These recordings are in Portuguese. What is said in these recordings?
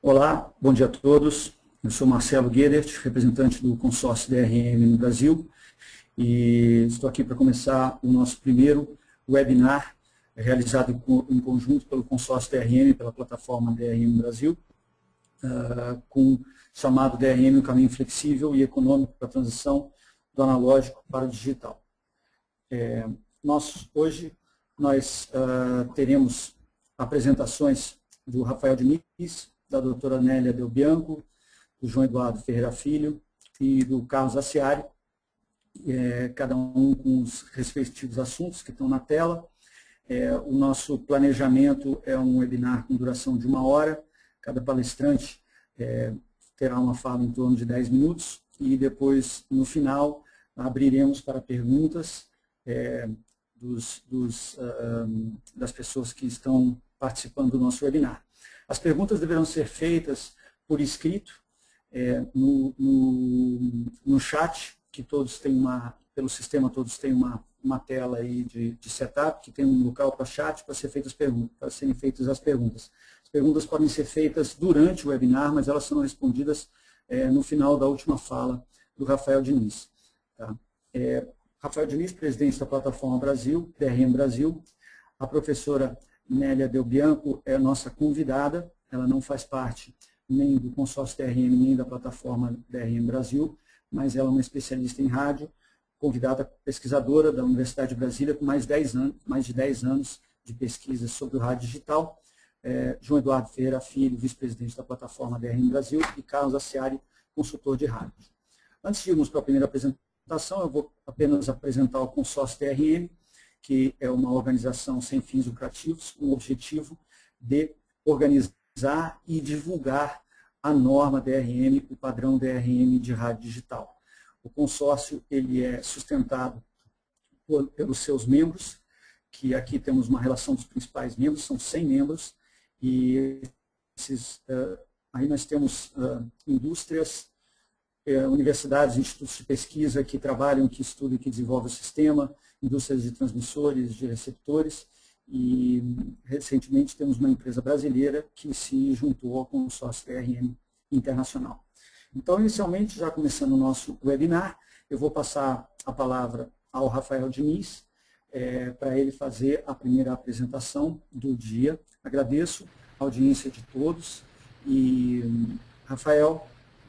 Olá, bom dia a todos. Eu sou Marcelo Guedert, representante do consórcio DRM no Brasil, e estou aqui para começar o nosso primeiro webinar, realizado em conjunto pelo consórcio DRM, pela plataforma DRM Brasil, chamado DRM, o caminho flexível e econômico para a transição do analógico para o digital. Hoje nós teremos apresentações do Rafael Diniz, da doutora Nélia Del Bianco, do João Eduardo Ferreira Filho e do Carlos Aciari, cada um com os respectivos assuntos que estão na tela. O nosso planejamento é um webinar com duração de 1 hora, cada palestrante terá uma fala em torno de 10 minutos e depois, no final, abriremos para perguntas das pessoas que estão participando do nosso webinar. As perguntas deverão ser feitas por escrito, no chat, que todos têm pelo sistema todos têm uma tela aí de setup, que tem um local para chat para serem feitas as perguntas. As perguntas podem ser feitas durante o webinar, mas elas serão respondidas no final da última fala do Rafael Diniz. Tá? Rafael Diniz, presidente da Plataforma Brasil, DRM Brasil. A professora Nélia Del Bianco é a nossa convidada, ela não faz parte nem do consórcio DRM, nem da plataforma DRM Brasil, mas ela é uma especialista em rádio, convidada pesquisadora da Universidade de Brasília, com mais de 10 anos de pesquisa sobre o rádio digital. João Eduardo Ferreira Filho, vice-presidente da plataforma DRM Brasil, e Carlos Aciari, consultor de rádio. Antes de irmos para a primeira apresentação, eu vou apenas apresentar o consórcio DRM, que é uma organização sem fins lucrativos, com o objetivo de organizar e divulgar a norma DRM, o padrão DRM de rádio digital. O consórcio ele é sustentado pelos seus membros, que aqui temos uma relação dos principais membros, são 100 membros, e aí nós temos indústrias, universidades, institutos de pesquisa que trabalham, que estudam e que desenvolvem o sistema, indústrias de transmissores, de receptores, e recentemente temos uma empresa brasileira que se juntou ao consórcio DRM internacional. Então, inicialmente, já começando o nosso webinar, eu vou passar a palavra ao Rafael Diniz, para ele fazer a primeira apresentação do dia. Agradeço a audiência de todos e, Rafael,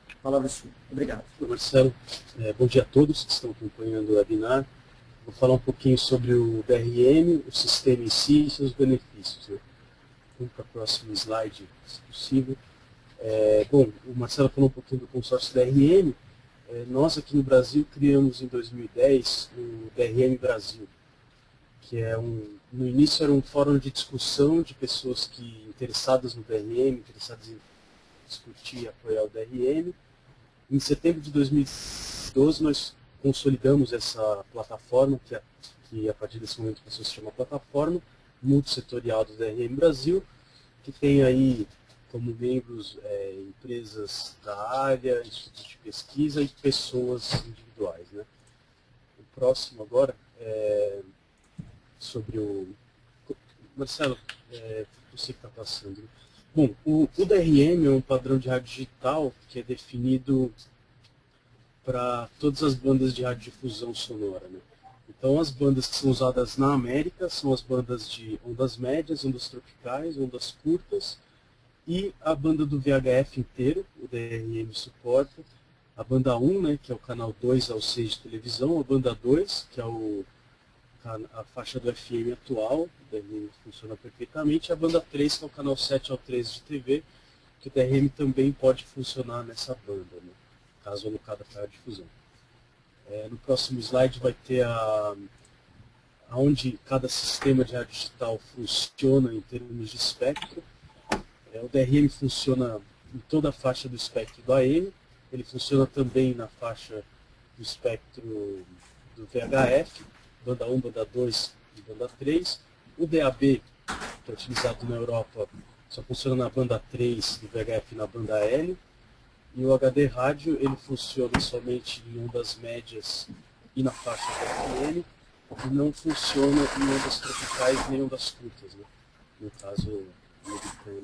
a palavra é sua. Obrigado. Marcelo, bom dia a todos que estão acompanhando o webinar. Vou falar um pouquinho sobre o DRM, o sistema em si e seus benefícios. Né? Vamos para o próximo slide, se possível. Bom, o Marcelo falou um pouquinho do consórcio DRM. Nós aqui no Brasil criamos em 2010 o DRM Brasil, que no início era um fórum de discussão de pessoas interessadas no DRM, interessadas em discutir e apoiar o DRM. Em setembro de 2012 nós consolidamos essa plataforma, que a partir desse momento passou a se chamar plataforma multissetorial do DRM Brasil, que tem aí como membros empresas da área, institutos de pesquisa e pessoas individuais. Né? O próximo agora é sobre o... Marcelo, você que está passando. Bom, o DRM é um padrão de rádio digital que é definido para todas as bandas de radiodifusão sonora. Né? Então, as bandas que são usadas na América são as bandas de ondas médias, ondas tropicais, ondas curtas, e a banda do VHF inteiro, o DRM suporta, a banda 1, né, que é o canal 2 ao 6 de televisão, a banda 2, que é a faixa do FM atual, o DRM funciona perfeitamente, e a banda 3, que é o canal 7 ao 13 de TV, que o DRM também pode funcionar nessa banda, né, caso alocada para a difusão. No próximo slide vai ter onde cada sistema de rádio digital funciona em termos de espectro. O DRM funciona em toda a faixa do espectro do AM, ele funciona também na faixa do espectro do VHF, banda 1, banda 2 e banda 3. O DAB, que é utilizado na Europa, só funciona na banda 3 do VHF e na banda L. E o HD rádio, ele funciona somente em ondas médias e na faixa do FM, e não funciona em ondas tropicais nem ondas curtas, né? No caso, americano.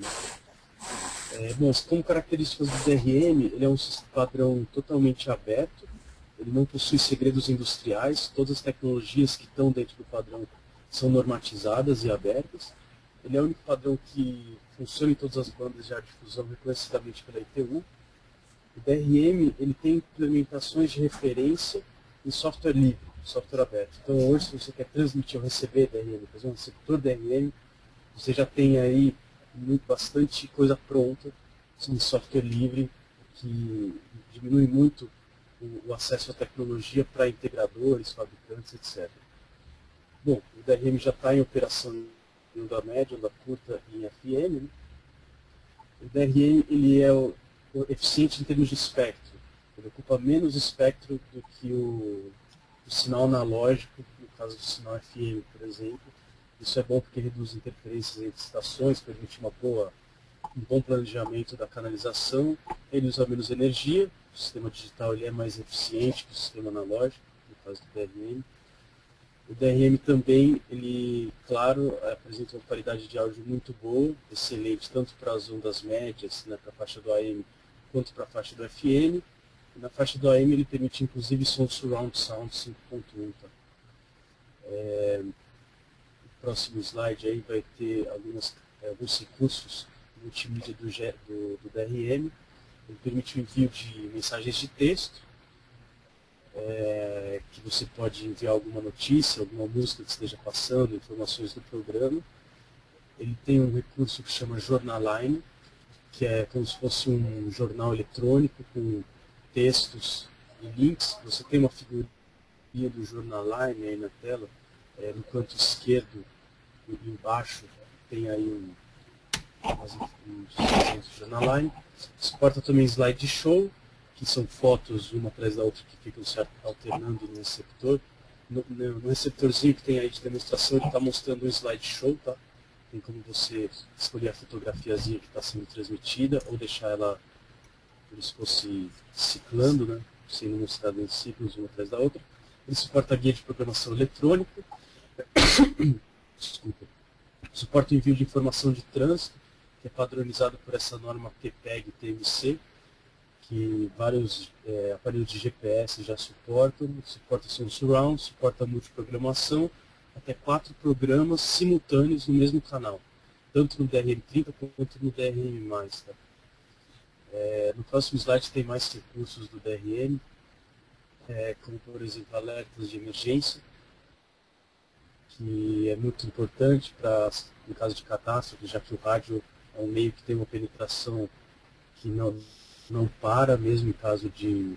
Bom, como características do DRM, ele é um padrão totalmente aberto, ele não possui segredos industriais, todas as tecnologias que estão dentro do padrão são normatizadas e abertas. Ele é o único padrão que funciona em todas as bandas de difusão reconhecidamente pela ITU. O DRM ele tem implementações de referência em software livre, software aberto. Então hoje, se você quer transmitir ou receber DRM, fazer um receptor DRM, você já tem aí bastante coisa pronta em software livre, que diminui muito o acesso à tecnologia para integradores, fabricantes, etc. Bom, o DRM já está em operação em onda média, onda curta e em FM. Né? O DRM ele é eficiente em termos de espectro. Ele ocupa menos espectro do que o sinal analógico, no caso do sinal FM, por exemplo. Isso é bom porque reduz interferências entre estações, permite um bom planejamento da canalização. Ele usa menos energia, o sistema digital ele é mais eficiente que o sistema analógico, no caso do DRM. O DRM também, ele, claro, apresenta uma qualidade de áudio muito boa, excelente, tanto para as ondas médias, né, para a faixa do AM, quanto para a faixa do FM. E na faixa do AM ele permite inclusive som surround sound 5.1. Tá? O próximo slide aí vai ter alguns recursos multimídia do DRM. Ele permite o envio de mensagens de texto, que você pode enviar alguma notícia, alguma música que esteja passando, informações do programa. Ele tem um recurso que chama Journaline, que é como se fosse um jornal eletrônico com textos e links. Você tem uma figurinha do Journaline aí na tela, no canto esquerdo e embaixo tem aí um Journaline. Suporta também slideshow, que são fotos uma atrás da outra que ficam se alternando no receptor. No receptorzinho que tem aí de demonstração, ele está mostrando um slideshow, tá? Tem como você escolher a fotografiazinha que está sendo transmitida ou deixar ela como se fosse ciclando, né? Sendo mostrada em ciclos uma atrás da outra. Ele suporta guia de programação eletrônica. Desculpa. Suporta o envio de informação de trânsito, que é padronizado por essa norma TPEG TMC, que vários aparelhos de GPS já suportam. Suporta som surround, suporta multiprogramação, até 4 programas simultâneos no mesmo canal, tanto no DRM30 quanto no DRM+. Tá? No próximo slide tem mais recursos do DRM, como por exemplo alertas de emergência, que é muito importante no caso de catástrofe, já que o rádio é um meio que tem uma penetração que não para, mesmo em caso de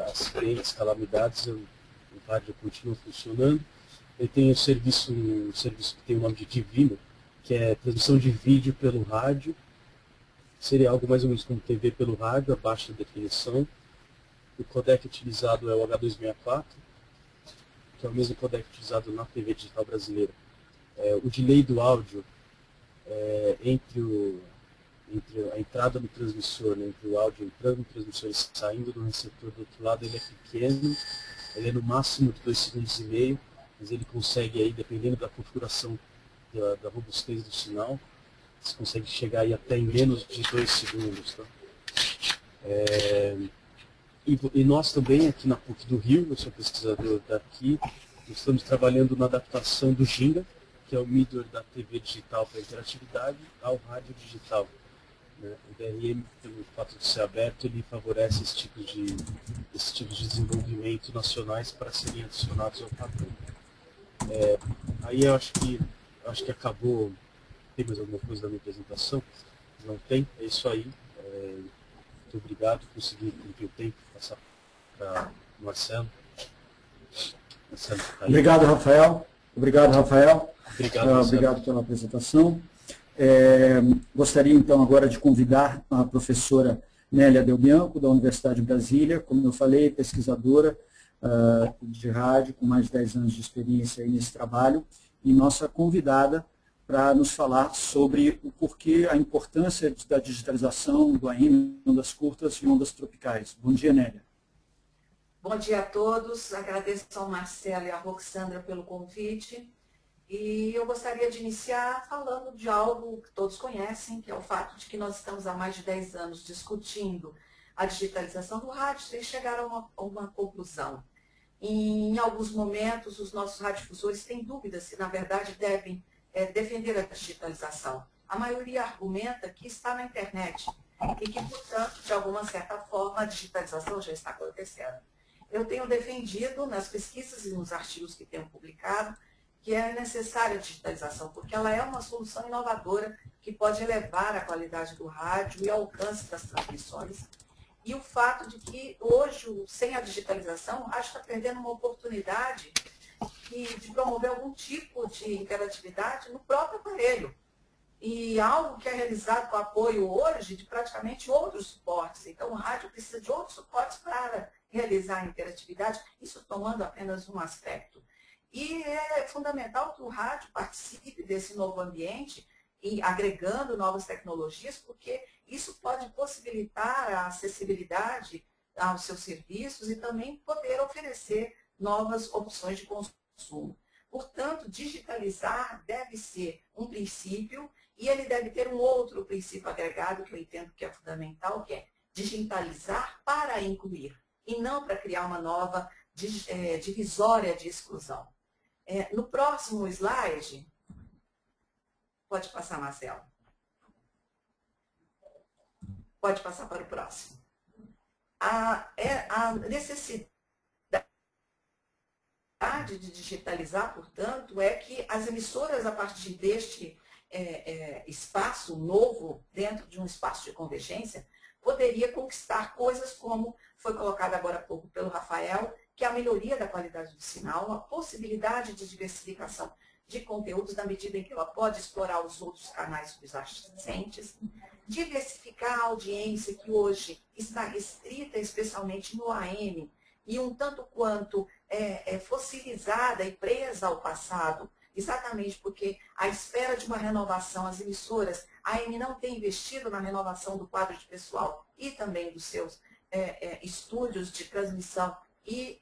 acidentes, calamidades, o rádio continua funcionando. Ele tem um serviço que tem o nome de Divino, que é transmissão de vídeo pelo rádio. Seria algo mais ou menos como TV pelo rádio, a baixa definição. O codec utilizado é o H264, que é o mesmo codec utilizado na TV digital brasileira. O delay do áudio entre a entrada no transmissor, né, entre o áudio entrando no transmissor e saindo do receptor do outro lado, ele é pequeno, ele é no máximo de 2,5 segundos, mas ele consegue, aí, dependendo da configuração da robustez do sinal, você consegue chegar aí até em menos de 2 segundos. Tá? E nós também, aqui na PUC do Rio, eu sou pesquisador daqui, estamos trabalhando na adaptação do Ginga, que é o middleware da TV digital para interatividade, ao rádio digital. O DRM, pelo fato de ser aberto, ele favorece esse tipo de desenvolvimento nacionais para serem adicionados ao padrão. Aí eu acho que acabou. Tem mais alguma coisa da minha apresentação? Não tem? É isso aí. Muito obrigado. Consegui cumprir o tempo, passar para o Marcelo. Marcelo tá aí. Obrigado, Rafael. Obrigado pela apresentação. Gostaria então agora de convidar a professora Nélia Del Bianco, da Universidade de Brasília, como eu falei, pesquisadora de rádio, com mais de 10 anos de experiência aí nesse trabalho, e nossa convidada para nos falar sobre o porquê, a importância da digitalização do AM, ondas curtas e ondas tropicais. Bom dia, Nélia. Bom dia a todos, agradeço ao Marcelo e à Roxandra pelo convite. E eu gostaria de iniciar falando de algo que todos conhecem, que é o fato de que nós estamos há mais de 10 anos discutindo a digitalização do rádio sem chegar a uma conclusão. Em alguns momentos, os nossos radiodifusores têm dúvidas se, na verdade, devem defender a digitalização. A maioria argumenta que está na internet e que, portanto, de alguma certa forma, a digitalização já está acontecendo. Eu tenho defendido, nas pesquisas e nos artigos que tenho publicado, que é necessária a digitalização, porque ela é uma solução inovadora que pode elevar a qualidade do rádio e o alcance das transmissões. E o fato de que hoje, sem a digitalização, acho que está perdendo uma oportunidade de promover algum tipo de interatividade no próprio aparelho. E algo que é realizado com apoio hoje de praticamente outros suportes. Então, o rádio precisa de outros suportes para realizar a interatividade, isso tomando apenas um aspecto. E é fundamental que o rádio participe desse novo ambiente e agregando novas tecnologias, porque isso pode possibilitar a acessibilidade aos seus serviços e também poder oferecer novas opções de consumo. Portanto, digitalizar deve ser um princípio e ele deve ter um outro princípio agregado que eu entendo que é fundamental, que é digitalizar para incluir e não para criar uma nova divisória de exclusão. No próximo slide, pode passar, Marcelo. Pode passar para o próximo. A necessidade de digitalizar, portanto, é que as emissoras, a partir deste espaço novo, dentro de um espaço de convergência, poderia conquistar coisas como foi colocado agora há pouco pelo Rafael, que é a melhoria da qualidade do sinal, a possibilidade de diversificação de conteúdos na medida em que ela pode explorar os outros canais subjacentes, diversificar a audiência que hoje está restrita especialmente no AM e um tanto quanto fossilizada e presa ao passado, exatamente porque à espera de uma renovação, as emissoras, a AM não tem investido na renovação do quadro de pessoal e também dos seus estúdios de transmissão e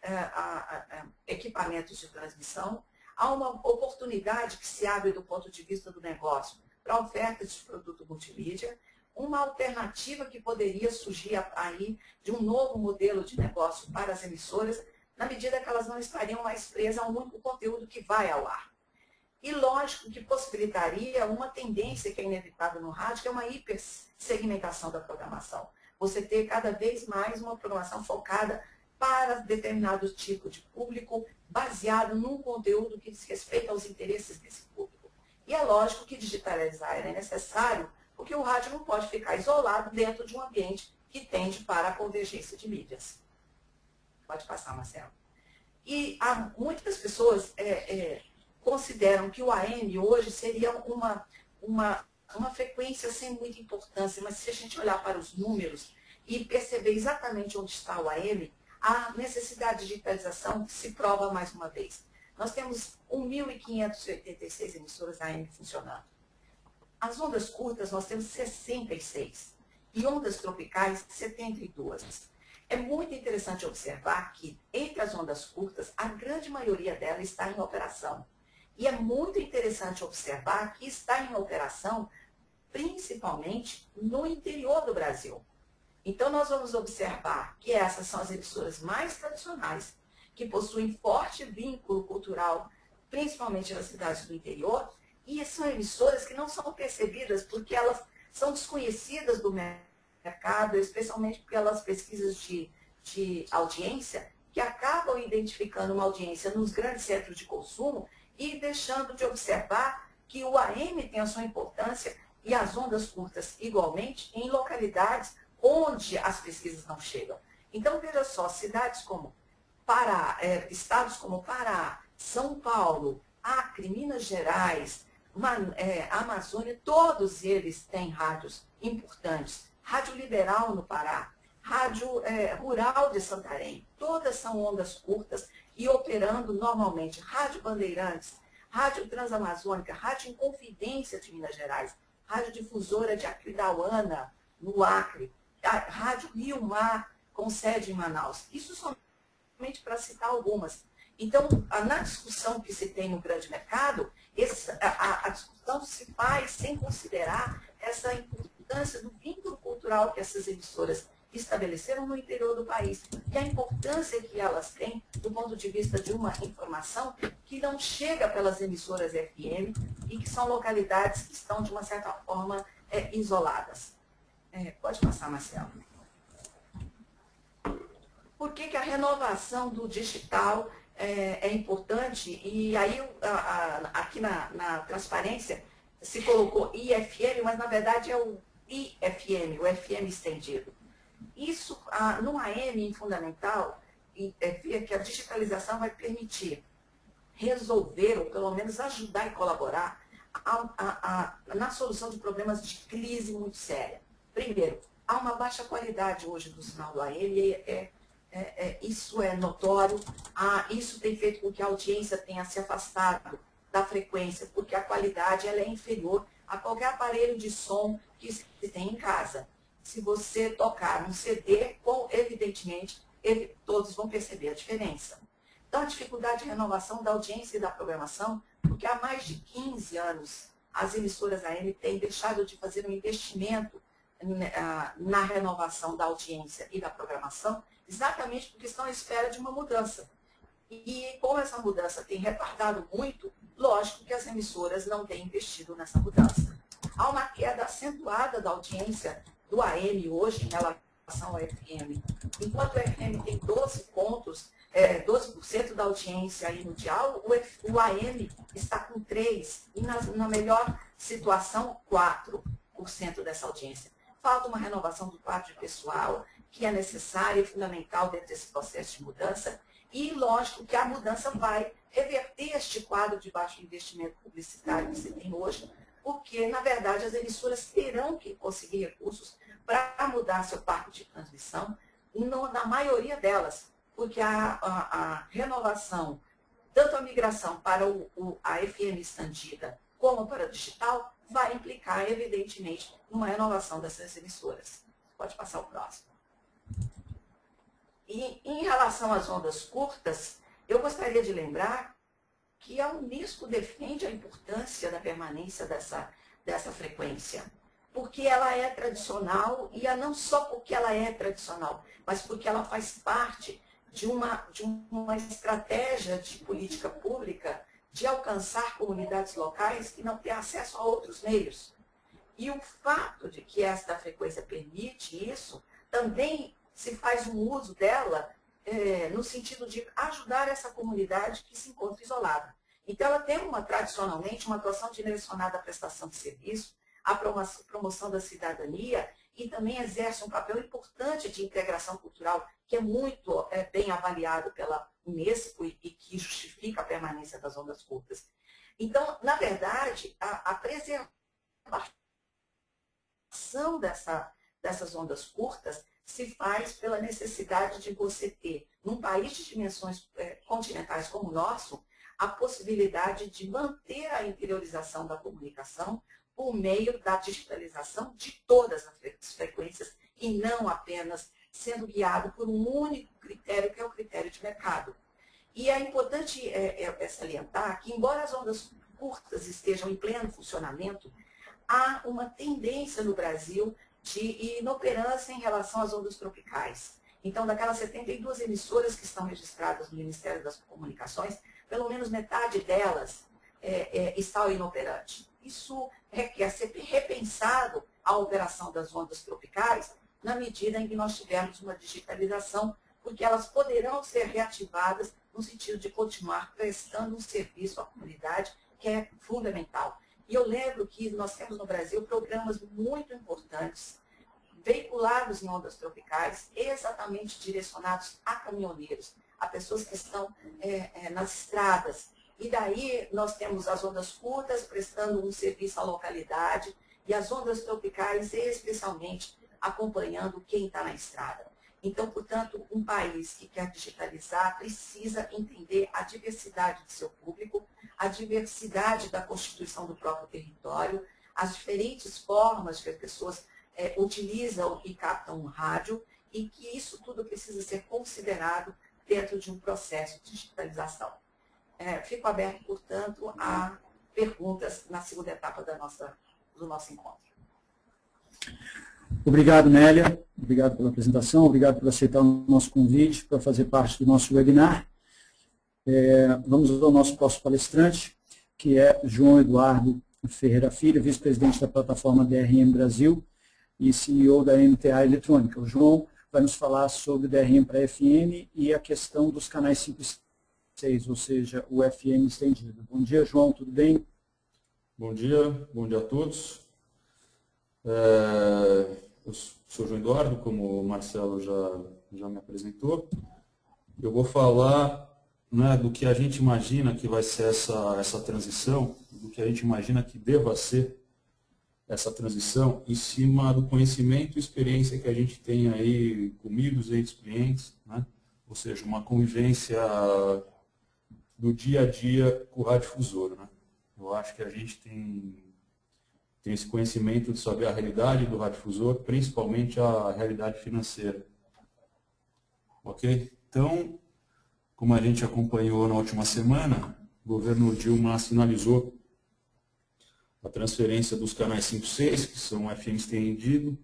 equipamentos de transmissão. Há uma oportunidade que se abre do ponto de vista do negócio para a oferta de produto multimídia, uma alternativa que poderia surgir aí de um novo modelo de negócio para as emissoras, na medida que elas não estariam mais presas a um único conteúdo que vai ao ar. E lógico que possibilitaria uma tendência que é inevitável no rádio, que é uma hipersegmentação da programação. Você ter cada vez mais uma programação focada para determinado tipo de público, baseado num conteúdo que diz respeito aos interesses desse público. E é lógico que digitalizar é necessário, porque o rádio não pode ficar isolado dentro de um ambiente que tende para a convergência de mídias. Pode passar, Marcelo. E muitas pessoas consideram que o AM hoje seria uma frequência sem muita importância, mas se a gente olhar para os números e perceber exatamente onde está o AM, a necessidade de digitalização se prova mais uma vez. Nós temos 1.586 emissoras AM funcionando. As ondas curtas nós temos 66 e ondas tropicais 72. É muito interessante observar que entre as ondas curtas, a grande maioria delas está em operação. E é muito interessante observar que está em operação principalmente no interior do Brasil. Então, nós vamos observar que essas são as emissoras mais tradicionais, que possuem forte vínculo cultural, principalmente nas cidades do interior, e são emissoras que não são percebidas porque elas são desconhecidas do mercado, especialmente pelas pesquisas de audiência, que acabam identificando uma audiência nos grandes centros de consumo e deixando de observar que o AM tem a sua importância e as ondas curtas igualmente em localidades onde as pesquisas não chegam. Então, veja só, cidades como Pará, estados como Pará, São Paulo, Acre, Minas Gerais, Amazônia, todos eles têm rádios importantes. Rádio Liberal no Pará, Rádio Rural de Santarém, todas são ondas curtas e operando normalmente. Rádio Bandeirantes, Rádio Transamazônica, Rádio Inconfidência de Minas Gerais, Rádio Difusora de Aquidauana, no Acre, a Rádio Rio Mar, com sede em Manaus. Isso somente para citar algumas. Então, na discussão que se tem no grande mercado, a discussão se faz sem considerar essa importância do vínculo cultural que essas emissoras estabeleceram no interior do país e a importância que elas têm do ponto de vista de uma informação que não chega pelas emissoras FM e que são localidades que estão, de uma certa forma, isoladas. Pode passar, Marcelo. Por que a renovação do digital é importante? E aí, aqui na transparência, se colocou IFM, mas na verdade é o IFM, o FM estendido. Isso, no AM, em fundamental, que a digitalização vai permitir resolver, ou pelo menos ajudar e colaborar na solução de problemas de crise muito séria. Primeiro, há uma baixa qualidade hoje do sinal do AM, isso é notório, isso tem feito com que a audiência tenha se afastado da frequência, porque a qualidade ela é inferior a qualquer aparelho de som que se tem em casa. Se você tocar um CD, evidentemente, todos vão perceber a diferença. Então, a dificuldade de renovação da audiência e da programação, porque há mais de 15 anos as emissoras AM têm deixado de fazer um investimento na renovação da audiência e da programação, exatamente porque estão à espera de uma mudança. E como essa mudança tem retardado muito, lógico que as emissoras não têm investido nessa mudança. Há uma queda acentuada da audiência do AM hoje em relação ao FM. Enquanto o FM tem 12 pontos, 12% da audiência aí no dial, o AM está com 3%, e na melhor situação, 4% dessa audiência. Falta uma renovação do quadro de pessoal, que é necessária e fundamental dentro desse processo de mudança, e lógico que a mudança vai reverter este quadro de baixo investimento publicitário que se tem hoje, porque, na verdade, as emissoras terão que conseguir recursos para mudar seu parque de transmissão, na maioria delas, porque a renovação, tanto a migração para a FM estendida como para o digital, vai implicar, evidentemente, uma renovação dessas emissoras. Pode passar o próximo. E em relação às ondas curtas, eu gostaria de lembrar que a Unesco defende a importância da permanência dessa frequência, porque ela é tradicional, e não só porque ela é tradicional, mas porque ela faz parte de uma estratégia de política pública de alcançar comunidades locais que não têm acesso a outros meios. E o fato de que esta frequência permite isso, também se faz um uso dela no sentido de ajudar essa comunidade que se encontra isolada. Então, ela tem tradicionalmente uma atuação direcionada à prestação de serviço, à promoção da cidadania, e também exerce um papel importante de integração cultural, que é muito bem avaliado pela Unesco e que justifica a permanência das ondas curtas. Então, na verdade, a preservação dessas ondas curtas se faz pela necessidade de você ter, num país de dimensões continentais como o nosso, a possibilidade de manter a interiorização da comunicação por meio da digitalização de todas as frequências e não apenas sendo guiado por um único critério, que é o critério de mercado. E é importante salientar que, embora as ondas curtas estejam em pleno funcionamento, há uma tendência no Brasil de inoperância em relação às ondas tropicais. Então, daquelas 72 emissoras que estão registradas no Ministério das Comunicações, pelo menos metade delas está inoperante. Isso requer ser repensado a operação das ondas tropicais na medida em que nós tivermos uma digitalização, porque elas poderão ser reativadas no sentido de continuar prestando um serviço à comunidade, que é fundamental. E eu lembro que nós temos no Brasil programas muito importantes, veiculados em ondas tropicais, exatamente direcionados a caminhoneiros, a pessoas que estão nas estradas. E daí nós temos as ondas curtas prestando um serviço à localidade e as ondas tropicais especialmente acompanhando quem está na estrada. Então, portanto, um país que quer digitalizar precisa entender a diversidade de seu público, a diversidade da constituição do próprio território, as diferentes formas que as pessoas utilizam e captam o rádio, e que isso tudo precisa ser considerado dentro de um processo de digitalização. Fico aberto, portanto, a perguntas na segunda etapa do nosso encontro. Obrigado, Nélia. Obrigado pela apresentação, obrigado por aceitar o nosso convite para fazer parte do nosso webinar. Vamos ao nosso próximo palestrante, que é João Eduardo Ferreira Filho, vice-presidente da plataforma DRM Brasil e CEO da MTA Eletrônica. O João vai nos falar sobre o DRM para FM e a questão dos canais 5 e 6, ou seja, o FM estendido. Bom dia, João, tudo bem? Bom dia a todos. Eu sou João Eduardo, como o Marcelo já me apresentou. Eu vou falar, né, do que a gente imagina que vai ser essa transição, do que a gente imagina que deva ser essa transição, em cima do conhecimento e experiência que a gente tem aí comigo, os entes clientes, né? Ou seja, uma convivência do dia a dia com o radiodifusor, né? Eu acho que a gente tem esse conhecimento de saber a realidade do radiodifusor, principalmente a realidade financeira. Ok? Então, como a gente acompanhou na última semana, o governo Dilma sinalizou a transferência dos canais 5 e 6, que são FM estendido,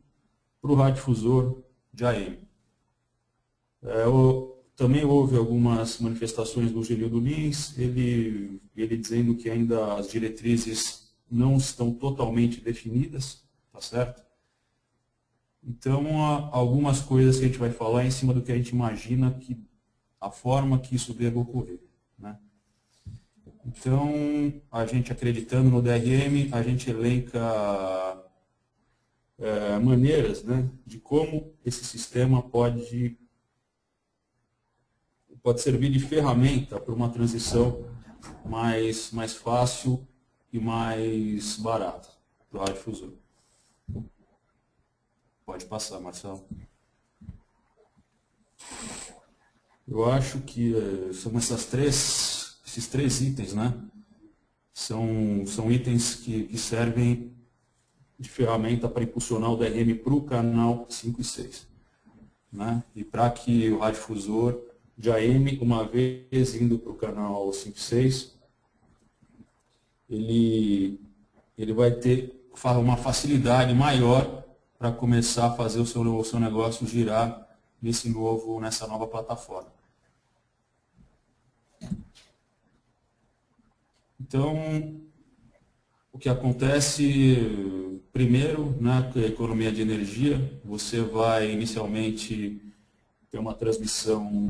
para o radiodifusor de AM. Também houve algumas manifestações do Genildo Lins, ele dizendo que ainda as diretrizes não estão totalmente definidas, tá certo? Então, algumas coisas que a gente vai falar em cima do que a gente imagina que a forma que isso deva ocorrer, né? Então, a gente acreditando no DRM, a gente elenca maneiras, né, de como esse sistema pode servir de ferramenta para uma transição mais fácil e mais barata do radiodifusor. Pode passar, Marcelo. Eu acho que são esses três itens, né? São itens que servem de ferramenta para impulsionar o DRM para o canal 5 e 6. Né? E para que o radiodifusor de AM, uma vez indo para o canal 5 e 6, ele vai ter uma facilidade maior para começar a fazer o seu negócio girar nessa nova plataforma. Então, o que acontece primeiro, né, com a economia de energia, você vai inicialmente ter uma transmissão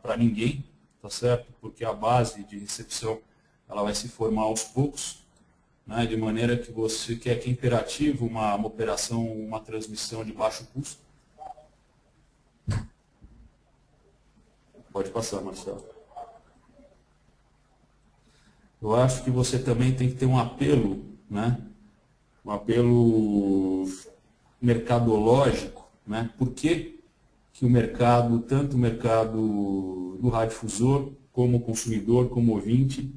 para ninguém, tá certo? Porque a base de recepção ela vai se formar aos poucos, né, de maneira que você quer que é imperativo uma operação, uma transmissão de baixo custo. Pode passar, Marcelo. Eu acho que você também tem que ter um apelo, né? Um apelo mercadológico, né? Por que o mercado, tanto o mercado do radiodifusor, como o consumidor, como o ouvinte,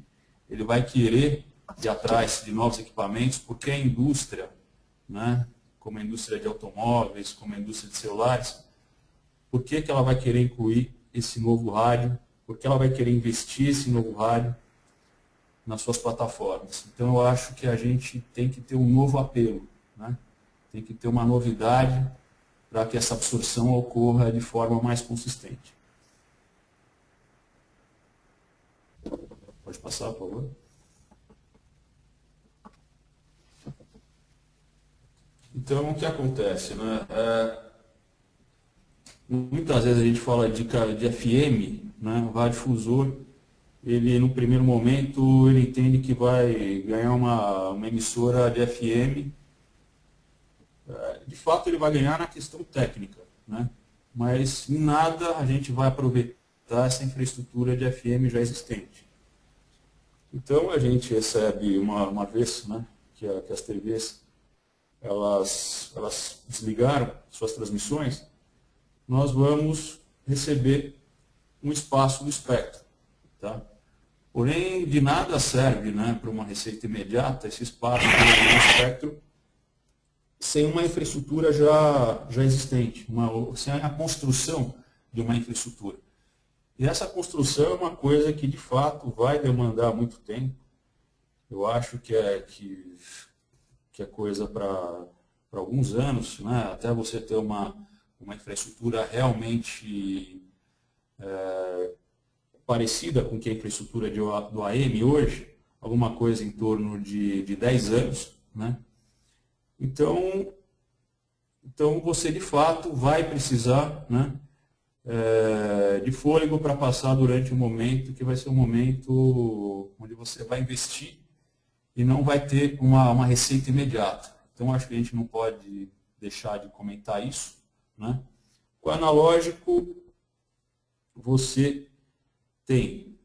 ele vai querer ir atrás de novos equipamentos, porque a indústria, né? Como a indústria de automóveis, como a indústria de celulares, por que ela vai querer incluir esse novo rádio? Por que ela vai querer investir esse novo rádio nas suas plataformas? Então, eu acho que a gente tem que ter um novo apelo, né? Tem que ter uma novidade para que essa absorção ocorra de forma mais consistente. Pode passar, por favor. Então, o que acontece, né? Muitas vezes a gente fala de FM, né? O radiodifusor, ele no primeiro momento ele entende que vai ganhar uma emissora de FM. De fato ele vai ganhar na questão técnica, né? Mas em nada a gente vai aproveitar essa infraestrutura de FM já existente. Então a gente recebe uma vez, né, que as TVs elas desligaram suas transmissões, nós vamos receber um espaço do espectro, tá? Porém, de nada serve, né, para uma receita imediata esse espaço do espectro sem uma infraestrutura já existente, sem a construção de uma infraestrutura. E essa construção é uma coisa que, de fato, vai demandar muito tempo. Eu acho que é coisa para alguns anos, né? Até você ter uma infraestrutura realmente parecida com que a infraestrutura do AM hoje, alguma coisa em torno de 10 anos, né? Então você, de fato, vai precisar, né, de fôlego para passar durante um momento que vai ser um momento onde você vai investir e não vai ter uma receita imediata. Então, acho que a gente não pode deixar de comentar isso, né? Com o analógico, você tem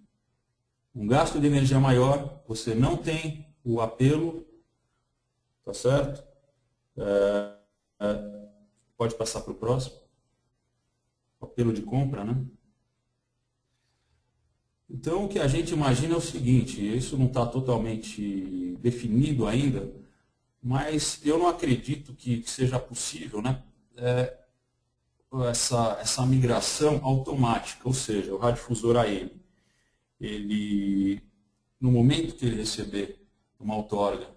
um gasto de energia maior, você não tem o apelo, tá certo? Pode passar para o próximo. Apelo de compra, né? Então, o que a gente imagina é o seguinte, isso não está totalmente definido ainda, mas eu não acredito que seja possível, né, essa migração automática, ou seja, o radiodifusor AM, ele, no momento que ele receber uma outorga,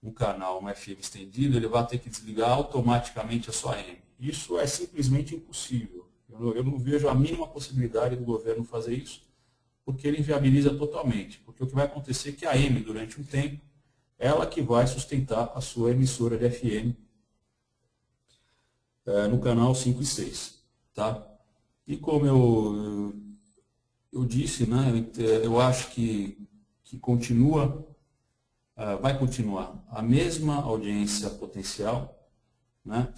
um canal, um FM estendido, ele vai ter que desligar automaticamente a sua AM. Isso é simplesmente impossível. Eu não vejo a mínima possibilidade do governo fazer isso, porque ele inviabiliza totalmente. Porque o que vai acontecer é que a AM, durante um tempo, ela que vai sustentar a sua emissora de FM no canal 5 e 6. Tá? E como eu disse, né, eu acho que vai continuar a mesma audiência potencial, né?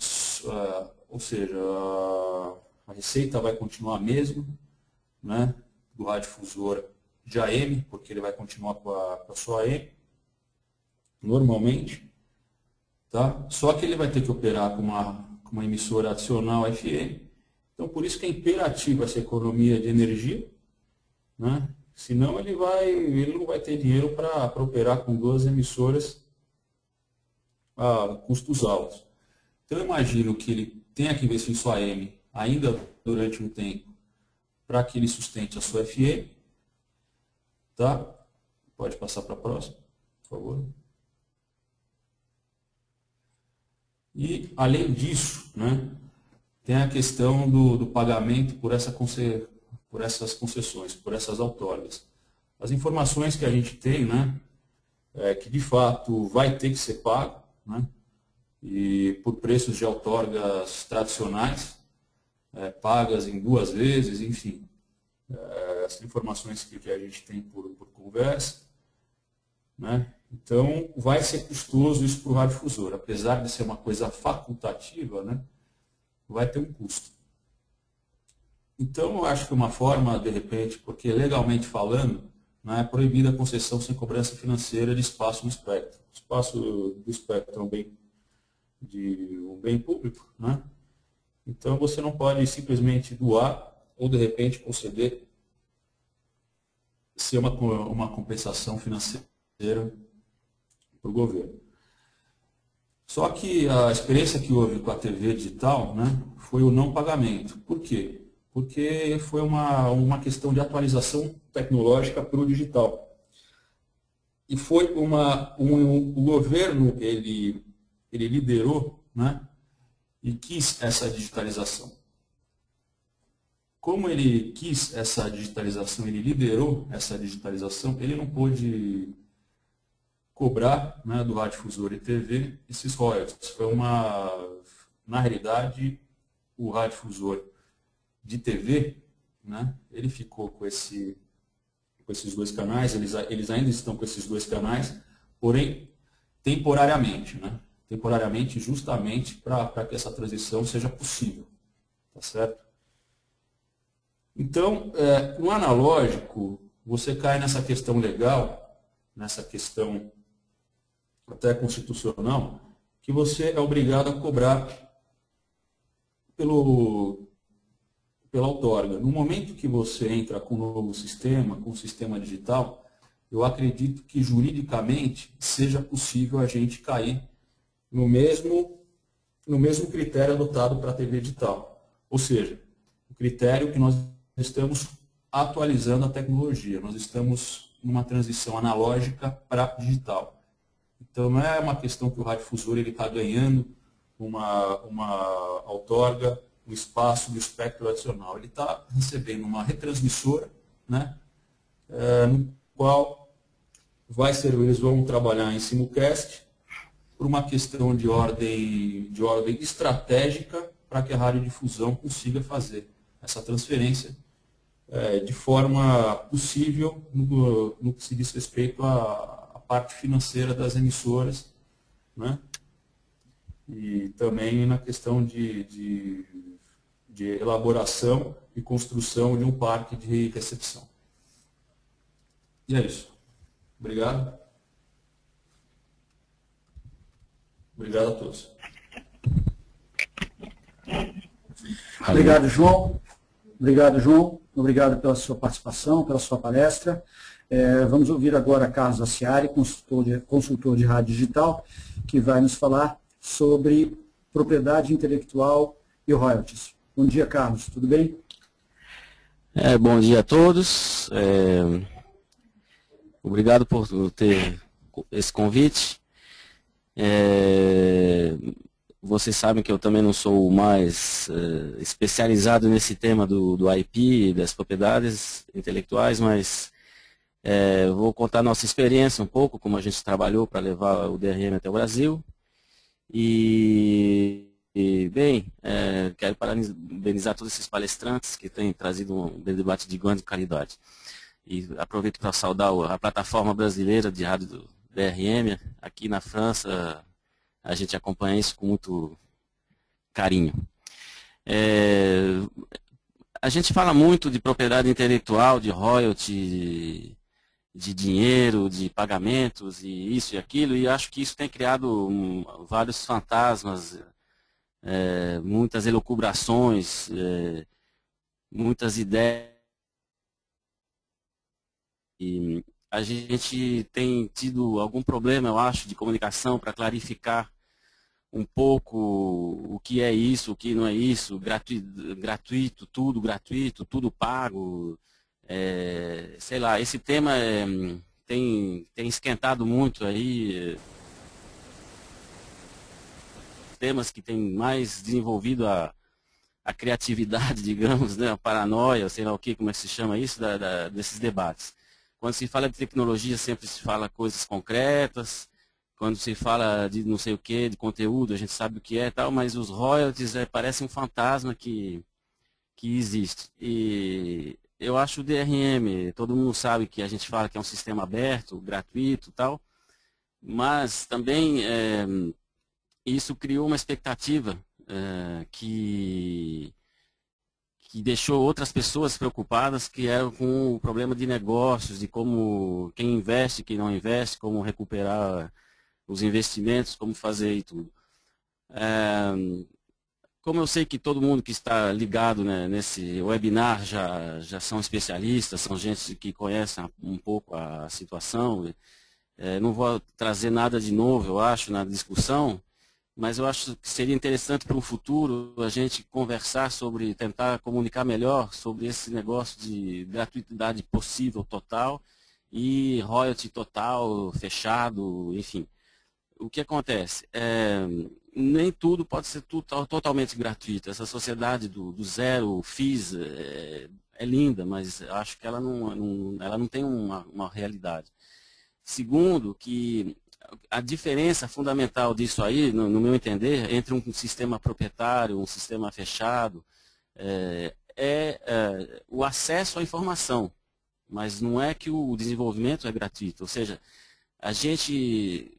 Ou seja, a receita vai continuar a mesma, né, do radiodifusor de AM, porque ele vai continuar com a sua AM, normalmente, tá? Só que ele vai ter que operar com uma emissora adicional FM. Então, por isso que é imperativo essa economia de energia, né? Senão ele não vai ter dinheiro para operar com duas emissoras a custos altos. Então, eu imagino que ele tenha que investir em sua AM ainda durante um tempo para que ele sustente a sua FM. Tá? Pode passar para a próxima, por favor. E, além disso, né, tem a questão do pagamento por essas concessões, por essas outorgas. As informações que a gente tem, né, é que de fato vai ter que ser pago, né, e por preços de outorgas tradicionais, pagas em 2 vezes, enfim. Essas informações que a gente tem por conversa, né? Então, vai ser custoso isso para o radiodifusor. Apesar de ser uma coisa facultativa, né, vai ter um custo. Então, eu acho que uma forma, de repente, porque legalmente falando, né, é proibida a concessão sem cobrança financeira de espaço no espectro. O espaço do espectro é um bem público, né? Então, você não pode simplesmente doar ou, de repente, conceder ser uma compensação financeira para o governo. Só que a experiência que houve com a TV digital, né, foi o não pagamento. Por quê? Porque foi uma questão de atualização tecnológica para o digital. E foi o governo, ele liderou, né, e quis essa digitalização. Como ele quis essa digitalização, ele liderou essa digitalização, ele não pôde cobrar, né, do radiodifusor e TV esses royalties. Na realidade, o radiodifusor de TV, né, ele ficou com esses 2 canais, eles ainda estão com esses 2 canais, porém, temporariamente, né? Temporariamente, justamente para que essa transição seja possível, tá certo? Então, no analógico, você cai nessa questão legal, nessa questão até constitucional, que você é obrigado a cobrar pela outorga. No momento que você entra com um novo sistema, com o sistema digital, eu acredito que juridicamente seja possível a gente cair no mesmo critério adotado para a TV digital. Ou seja, o critério que nós estamos atualizando a tecnologia. Nós estamos numa transição analógica para digital. Então, não é uma questão que o radiodifusor está ganhando uma outorga, um espaço do espectro adicional. Ele está recebendo uma retransmissora, né, no qual eles vão trabalhar em simulcast por uma questão de ordem estratégica para que a radiodifusão consiga fazer essa transferência de forma possível no que se diz respeito à parte financeira das emissoras, né? E também na questão de elaboração e construção de um parque de recepção. E é isso. Obrigado. Obrigado a todos. Obrigado, João. Obrigado, João. Obrigado pela sua participação, pela sua palestra. Vamos ouvir agora Carlos Aciari, consultor de rádio digital, que vai nos falar sobre propriedade intelectual e royalties. Bom dia, Carlos. Tudo bem? Bom dia a todos. Obrigado por ter esse convite. Vocês sabem que eu também não sou o mais especializado nesse tema do IP, das propriedades intelectuais, mas vou contar nossa experiência um pouco, como a gente trabalhou para levar o DRM até o Brasil. Bem, quero parabenizar todos esses palestrantes que têm trazido um debate de grande qualidade. E aproveito para saudar a plataforma brasileira de rádio do DRM. Aqui na França, a gente acompanha isso com muito carinho. A gente fala muito de propriedade intelectual, de royalty, de dinheiro, de pagamentos, e isso e aquilo, e acho que isso tem criado vários fantasmas, muitas elucubrações, muitas ideias. E a gente tem tido algum problema, eu acho, de comunicação para clarificar um pouco o que é isso, o que não é isso, gratuito, tudo pago. Sei lá, esse tema tem esquentado muito aí, temas que têm mais desenvolvido a criatividade, digamos, né, a paranoia, sei lá o que, como é que se chama isso, desses debates. Quando se fala de tecnologia, sempre se fala coisas concretas. Quando se fala de não sei o que, de conteúdo, a gente sabe o que é e tal, mas os royalties parecem um fantasma que existe. E eu acho o DRM, todo mundo sabe que a gente fala que é um sistema aberto, gratuito e tal, mas também isso criou uma expectativa que deixou outras pessoas preocupadas, que eram com o problema de negócios, de como quem investe, quem não investe, como recuperar os investimentos, como fazer e tudo. Como eu sei que todo mundo que está ligado, né, nesse webinar já são especialistas, são gente que conhece um pouco a situação, não vou trazer nada de novo, eu acho, na discussão, mas eu acho que seria interessante para o futuro a gente conversar sobre, tentar comunicar melhor sobre esse negócio de gratuidade possível total e royalty total, fechado, enfim. O que acontece? Nem tudo pode ser totalmente gratuito. Essa sociedade do zero FIIs é linda, mas acho que ela não tem uma realidade. Segundo, que a diferença fundamental disso aí, no meu entender, entre um sistema proprietário, um sistema fechado, o acesso à informação. Mas não é que o desenvolvimento é gratuito. Ou seja, a gente,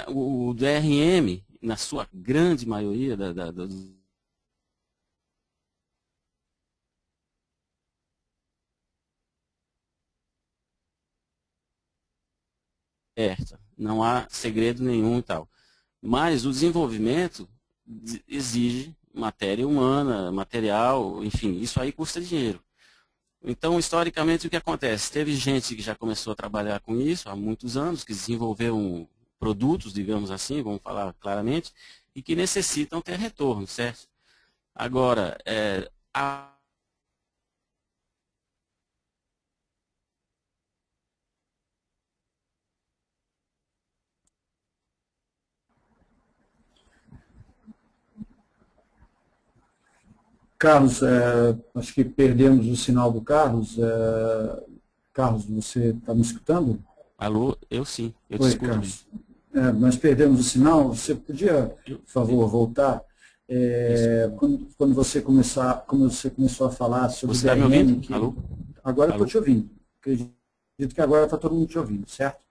o DRM, na sua grande maioria não há segredo nenhum e tal. Mas o desenvolvimento exige matéria humana, material, enfim, isso aí custa dinheiro. Então, historicamente, o que acontece? Teve gente que já começou a trabalhar com isso há muitos anos, que desenvolveu produtos, digamos assim, vamos falar claramente, e que necessitam ter retorno, certo? Agora, Carlos, acho que perdemos o sinal do Carlos. Carlos, você está me escutando? Alô? Eu sim, eu te Oi, escuto. Carlos. Nós perdemos o sinal. Você podia, por favor, voltar? Quando você começou a falar sobre Você o está me DRM, ouvindo? Alô? agora eu estou Alô? te ouvindo. Acredito que agora está todo mundo te ouvindo, certo?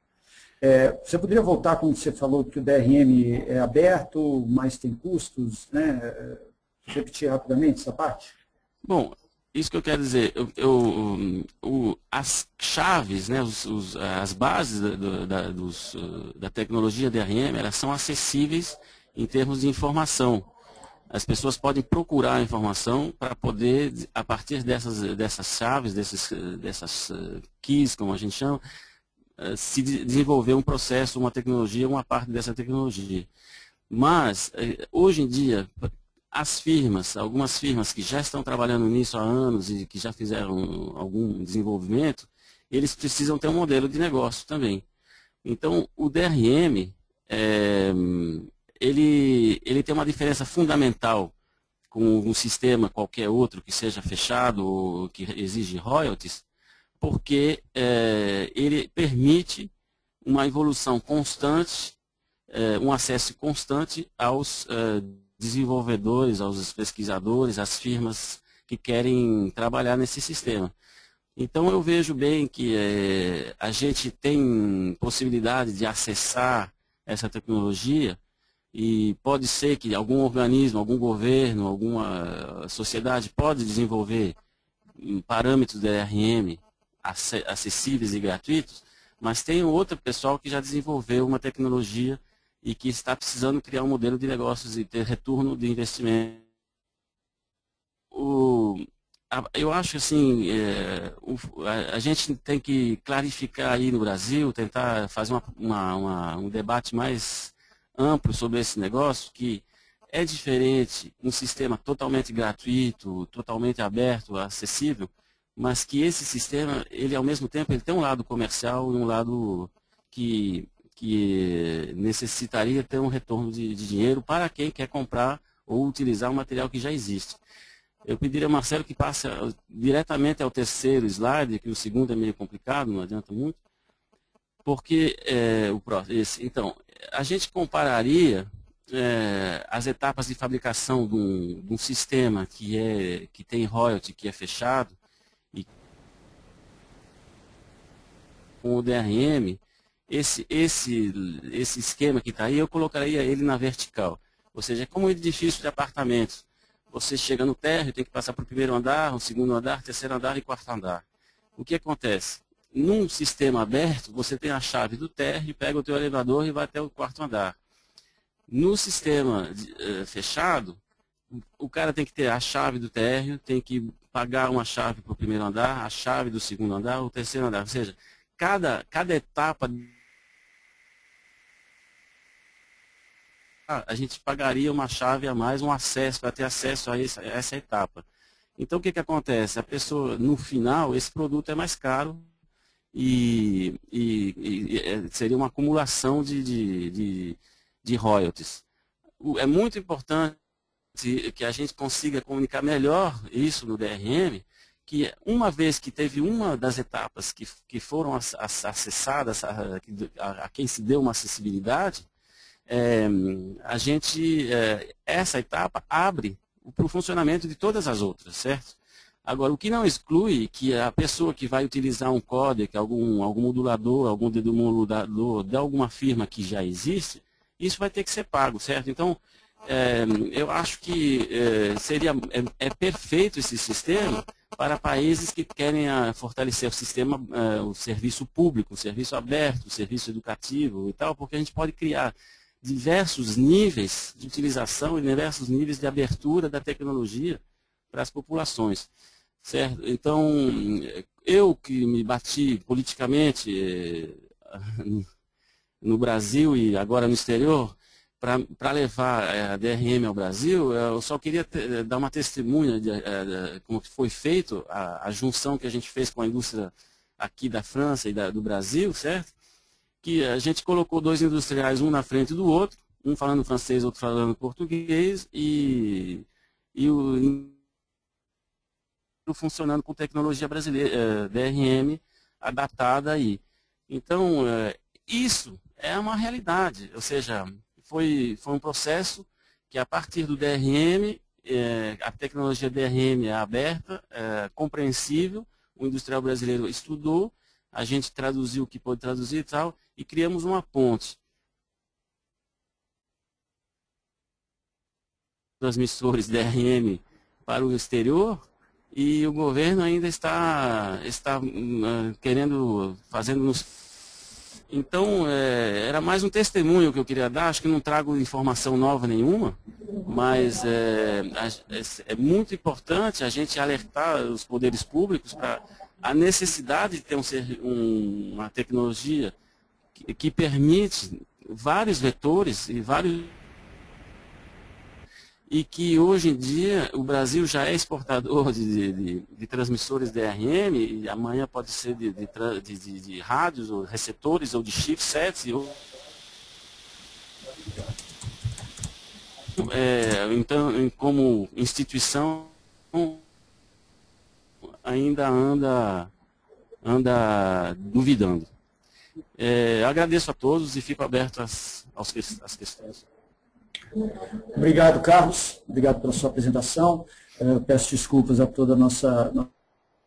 Você poderia voltar quando você falou que o DRM é aberto, mas tem custos, né? Repetir rapidamente essa parte? Bom, isso que eu quero dizer, as chaves, né, as bases da tecnologia DRM, elas são acessíveis em termos de informação. As pessoas podem procurar a informação para poder, a partir dessas chaves, dessas keys, como a gente chama, se desenvolver um processo, uma tecnologia, uma parte dessa tecnologia. Mas, hoje em dia, algumas firmas que já estão trabalhando nisso há anos e que já fizeram algum desenvolvimento, eles precisam ter um modelo de negócio também. Então, o DRM, ele tem uma diferença fundamental com um sistema qualquer outro que seja fechado ou que exige royalties, porque ele permite uma evolução constante, um acesso constante aos desenvolvedores, aos pesquisadores, às firmas que querem trabalhar nesse sistema. Então eu vejo bem que a gente tem possibilidade de acessar essa tecnologia e pode ser que algum organismo, algum governo, alguma sociedade pode desenvolver parâmetros de DRM acessíveis e gratuitos, mas tem outro pessoal que já desenvolveu uma tecnologia e que está precisando criar um modelo de negócios e ter retorno de investimento. Eu acho assim, a gente tem que clarificar aí no Brasil, tentar fazer um debate mais amplo sobre esse negócio, que é diferente um sistema totalmente gratuito, totalmente aberto, acessível, mas que esse sistema, ele ao mesmo tempo, ele tem um lado comercial e um lado que necessitaria ter um retorno de dinheiro para quem quer comprar ou utilizar o material que já existe. Eu pediria ao Marcelo que passe diretamente ao terceiro slide, que o segundo é meio complicado, não adianta muito, porque então, a gente compararia as etapas de fabricação de um sistema que tem royalty, que é fechado, e com o DRM, esse esquema que está aí, eu colocaria ele na vertical. Ou seja, é como um edifício de apartamentos. Você chega no térreo, tem que passar para o primeiro andar, o segundo andar, terceiro andar e quarto andar. O que acontece? Num sistema aberto, você tem a chave do térreo, pega o teu elevador e vai até o quarto andar. No sistema fechado, o cara tem que ter a chave do térreo, tem que pagar uma chave para o primeiro andar, a chave do segundo andar, o terceiro andar. Ou seja, cada etapa a gente pagaria uma chave a mais, um acesso, para ter acesso a essa etapa. Então, o que acontece? A pessoa, no final, esse produto é mais caro e seria uma acumulação de royalties. É muito importante que a gente consiga comunicar melhor isso no DRM, que uma vez que teve uma das etapas que foram acessadas, a quem se deu uma acessibilidade, essa etapa abre para o funcionamento de todas as outras, certo? Agora, o que não exclui que a pessoa que vai utilizar um códec, algum modulador, algum modulador de alguma firma que já existe, isso vai ter que ser pago, certo? Então, eu acho que é perfeito esse sistema para países que querem fortalecer o sistema, o serviço público, o serviço aberto, o serviço educativo e tal, porque a gente pode criar diversos níveis de utilização e diversos níveis de abertura da tecnologia para as populações, certo? Então, eu que me bati politicamente no Brasil e agora no exterior, para levar a DRM ao Brasil, eu só queria dar uma testemunha de como foi feito a junção que a gente fez com a indústria aqui da França e do Brasil, certo? Que a gente colocou dois industriais, um na frente do outro, um falando francês, outro falando português, e público funcionando com tecnologia brasileira, DRM adaptada aí. Então, isso é uma realidade, ou seja, foi um processo que a partir do DRM, a tecnologia DRM é aberta, compreensível, o industrial brasileiro estudou, a gente traduziu o que pôde traduzir e tal, e criamos uma ponte. Transmissores DRM para o exterior, e o governo ainda está querendo, fazendo-nos... Então, era mais um testemunho que eu queria dar, acho que não trago informação nova nenhuma, mas é muito importante a gente alertar os poderes públicos para a necessidade de ter uma tecnologia que permite vários vetores e que hoje em dia o Brasil já é exportador de transmissores DRM, e amanhã pode ser de rádios, ou receptores, ou de chipsets. Então, como instituição, ainda anda duvidando. Agradeço a todos e fico aberto às questões. Obrigado, Carlos. Obrigado pela sua apresentação. Peço desculpas a todos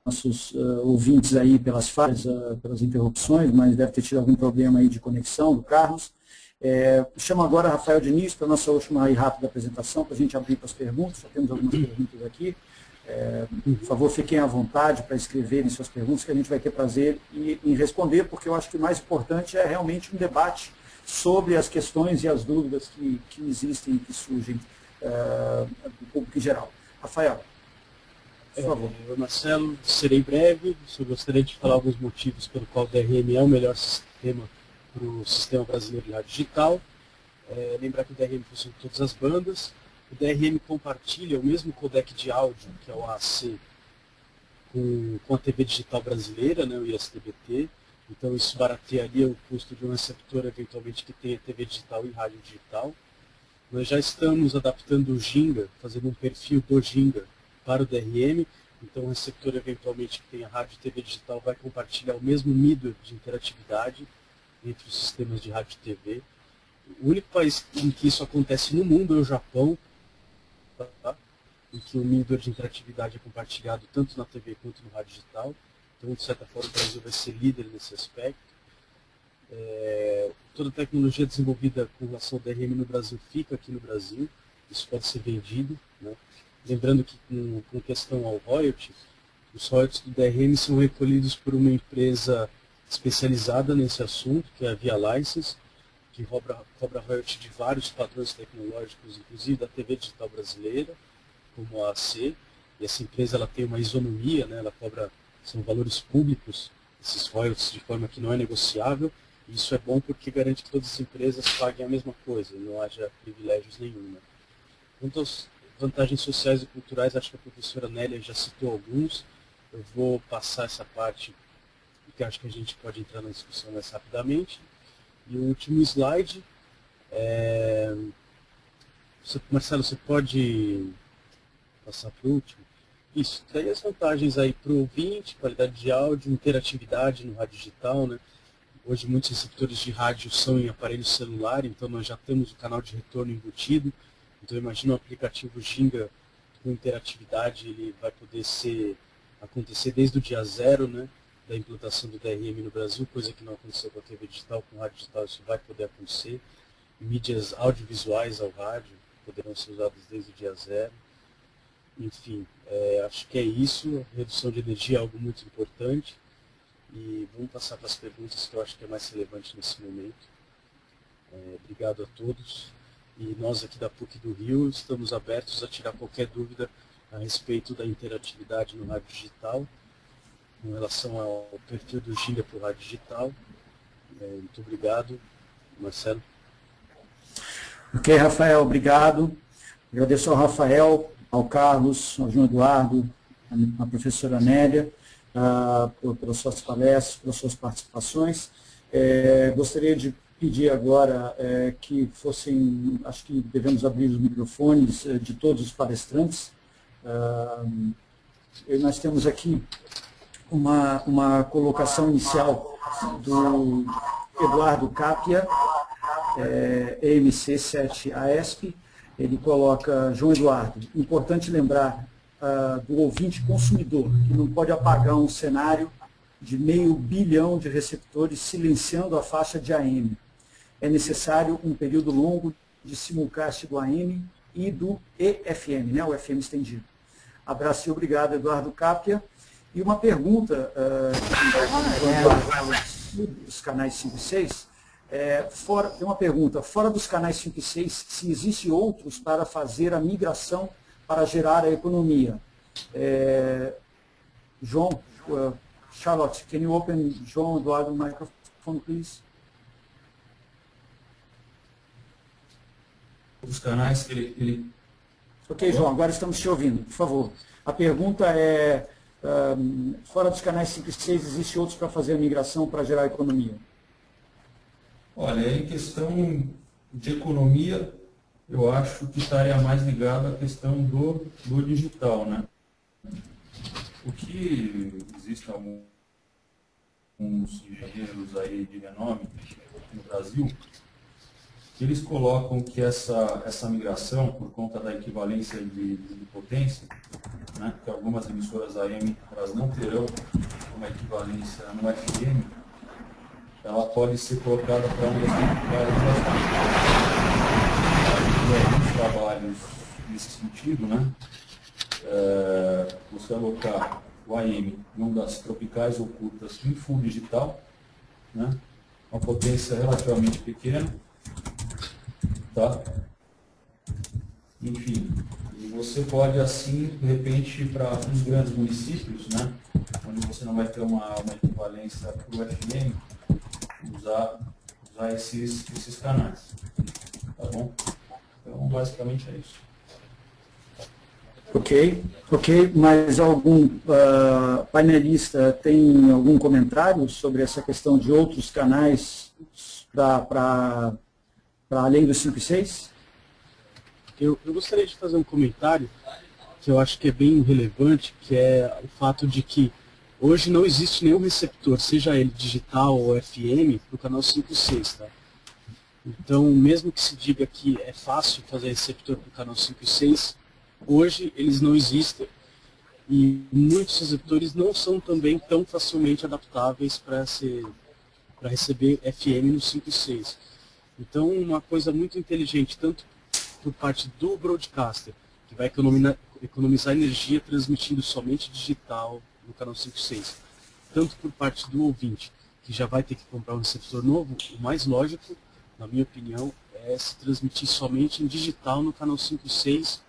nossos ouvintes aí pelas falhas, pelas interrupções, mas deve ter tido algum problema aí de conexão do Carlos. Chamo agora Rafael Diniz para a nossa última e rápida apresentação, para a gente abrir para as perguntas. Já temos algumas perguntas aqui. Por favor, fiquem à vontade para escreverem suas perguntas, que a gente vai ter prazer em responder, porque eu acho que o mais importante é realmente um debate sobre as questões e as dúvidas que existem, que surgem do público em geral. Rafael, por favor. Marcelo, serei breve, só gostaria de falar alguns motivos pelo qual o DRM é o melhor sistema para o sistema brasileiro de rádio digital. Lembrar que o DRM funciona em todas as bandas. O DRM compartilha o mesmo codec de áudio, que é o AAC, com a TV digital brasileira, né, o ISDBT. Então isso baratearia o custo de um receptor, eventualmente, que tenha TV digital e rádio digital. Nós já estamos adaptando o Ginga, fazendo um perfil do Ginga para o DRM. Então o receptor, eventualmente, que tenha rádio e TV digital, vai compartilhar o mesmo middleware de interatividade entre os sistemas de rádio e TV. O único país em que isso acontece no mundo é o Japão, tá? Em que o middleware de interatividade é compartilhado tanto na TV quanto no rádio digital. Então, de certa forma, o Brasil vai ser líder nesse aspecto. Toda a tecnologia desenvolvida com relação ao DRM no Brasil fica aqui no Brasil. Isso pode ser vendido, né? Lembrando que, com questão ao royalty, os royalties do DRM são recolhidos por uma empresa especializada nesse assunto, que é a Via License, que cobra royalty de vários padrões tecnológicos, inclusive da TV digital brasileira, como a AC. E essa empresa ela tem uma isonomia, né? Ela cobra... São valores públicos, esses royalties, de forma que não é negociável. E isso é bom porque garante que todas as empresas paguem a mesma coisa, não haja privilégios nenhum. Quanto às vantagens sociais e culturais, acho que a professora Nélia já citou alguns. Eu vou passar essa parte, porque acho que a gente pode entrar na discussão mais rapidamente. E o último slide. Marcelo, você pode passar para o último? Isso, daí as vantagens aí para o ouvinte, qualidade de áudio, interatividade no rádio digital, né? Hoje muitos receptores de rádio são em aparelho celular, então nós já temos o canal de retorno embutido. Então imagina o aplicativo Ginga com interatividade, ele vai poder acontecer desde o dia 0, né, da implantação do DRM no Brasil, coisa que não aconteceu com a TV digital, com o rádio digital isso vai poder acontecer. Mídias audiovisuais ao rádio poderão ser usadas desde o dia 0. Enfim, acho que é isso. Redução de energia é algo muito importante. E vamos passar para as perguntas que eu acho que é mais relevante nesse momento. Obrigado a todos. E nós aqui da PUC do Rio estamos abertos a tirar qualquer dúvida a respeito da interatividade no rádio digital, com relação ao perfil do Ginga para o rádio digital. Muito obrigado, Marcelo. Ok, Rafael, obrigado. Agradeço ao Rafael, ao Carlos, ao João Eduardo, à professora Nélia, pelas suas palestras, pelas suas participações. Gostaria de pedir agora que fossem, acho que devemos abrir os microfones de todos os palestrantes, nós temos aqui uma colocação inicial do Eduardo Capia, EMC7AESP. Ele coloca: João Eduardo, importante lembrar do ouvinte consumidor, que não pode apagar um cenário de 500 bilhão de receptores silenciando a faixa de AM. É necessário um período longo de simulcast do AM e do EFM, né, o FM estendido. Abraço e obrigado, Eduardo Capia. E uma pergunta dos canais 5 e 6. Tem uma pergunta: fora dos canais 5 e 6, se existem outros para fazer a migração para gerar a economia? João, Charlotte, can you open João Eduardo microphone, please? Os canais que ele... Ok, João, agora estamos te ouvindo, por favor. A pergunta é: fora dos canais 5 e 6, existem outros para fazer a migração para gerar a economia? Olha, em questão de economia, eu acho que estaria mais ligado à questão do digital, né? O que existem alguns engenheiros aí de renome no Brasil, eles colocam que essa migração, por conta da equivalência de potência, né, que algumas emissoras AM elas não terão uma equivalência no FM, ela pode ser colocada para ondas verticais. Alguns trabalhos nesse sentido, né? Você alocar o AM em ondas tropicais ou curtas em full digital, né? Uma potência relativamente pequena, tá? Enfim, e você pode assim, de repente, para uns grandes municípios, né? Onde você não vai ter uma equivalência para o FM, usar esses canais, tá bom? Então, basicamente é isso. Ok. Mas algum painelista tem algum comentário sobre essa questão de outros canais para além dos 5 e 6? Eu gostaria de fazer um comentário que eu acho que é bem relevante, que é o fato de que hoje não existe nenhum receptor, seja ele digital ou FM, para o canal 5 e 6, tá? Então, mesmo que se diga que é fácil fazer receptor para o canal 5 e 6, hoje eles não existem e muitos receptores não são também tão facilmente adaptáveis para receber FM no 5 e 6. Então, uma coisa muito inteligente, tanto por parte do broadcaster, que vai economizar energia transmitindo somente digital no canal 5 e 6, tanto por parte do ouvinte, que já vai ter que comprar um receptor novo, o mais lógico, na minha opinião, é se transmitir somente em digital no canal 5 e 6,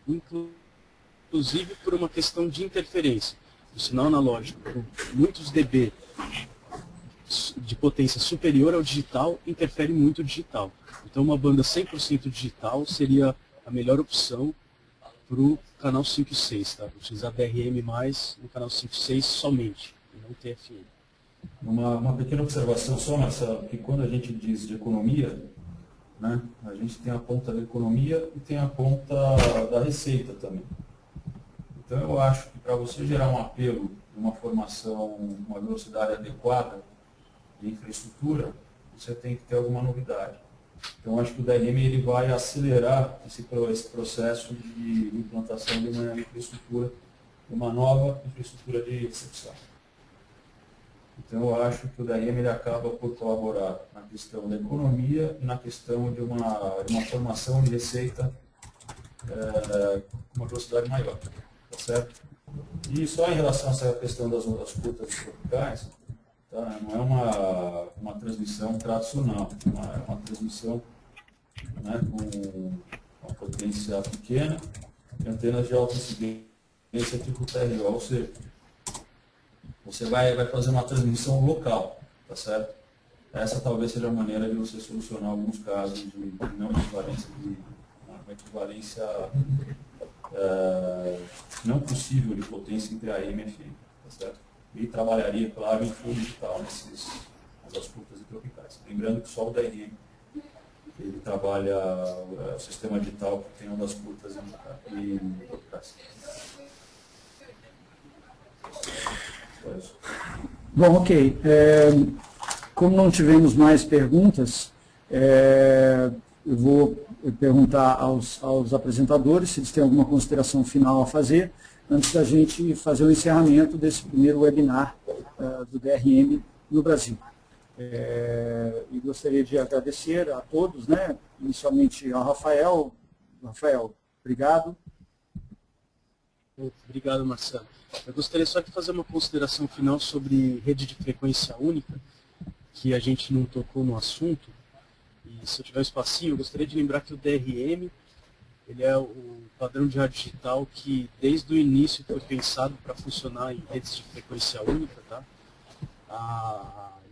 inclusive por uma questão de interferência. O sinal analógico, com muitos dB de potência superior ao digital, interfere muito o digital. Então uma banda 100% digital seria a melhor opção para o canal 5 e 6, tá? Utilizar DRM+, no canal 5 e 6 somente, e não TFM. Uma pequena observação só, Marcelo, que quando a gente diz de economia, né, a gente tem a ponta da economia e tem a ponta da receita também. Então eu acho que para você gerar um apelo, uma formação, uma velocidade adequada de infraestrutura, você tem que ter alguma novidade. Então eu acho que o DRM ele vai acelerar esse processo de implantação de uma infraestrutura, de uma nova infraestrutura de recepção. Então, eu acho que o DRM ele acaba por colaborar na questão da economia e na questão de uma formação de receita com uma velocidade maior, tá certo? E só em relação a essa questão das ondas curtas e tropicais, tá? Não é uma transmissão tradicional, é uma transmissão, né, com uma potência pequena e antenas de alta incidência tipo TRO, ou seja, você vai fazer uma transmissão local, tá certo? Essa talvez seja a maneira de você solucionar alguns casos de não equivalência, uma equivalência não possível de potência entre AM e FM, tá certo? E trabalharia, claro, em full digital nessas curtas e tropicais. Lembrando que só o DRM ele trabalha o sistema digital que tem ondas curtas e tropicais. Bom, ok. Como não tivemos mais perguntas, eu vou perguntar aos apresentadores se eles têm alguma consideração final a fazer, antes da gente fazer o encerramento desse primeiro webinar do DRM no Brasil. E gostaria de agradecer a todos, né? Inicialmente ao Rafael. Rafael, obrigado. Obrigado, Marcelo. Eu gostaria só de fazer uma consideração final sobre rede de frequência única, que a gente não tocou no assunto. E se eu tiver um espacinho, eu gostaria de lembrar que o DRM ele é o padrão de rádio digital que desde o início foi pensado para funcionar em redes de frequência única. Tá?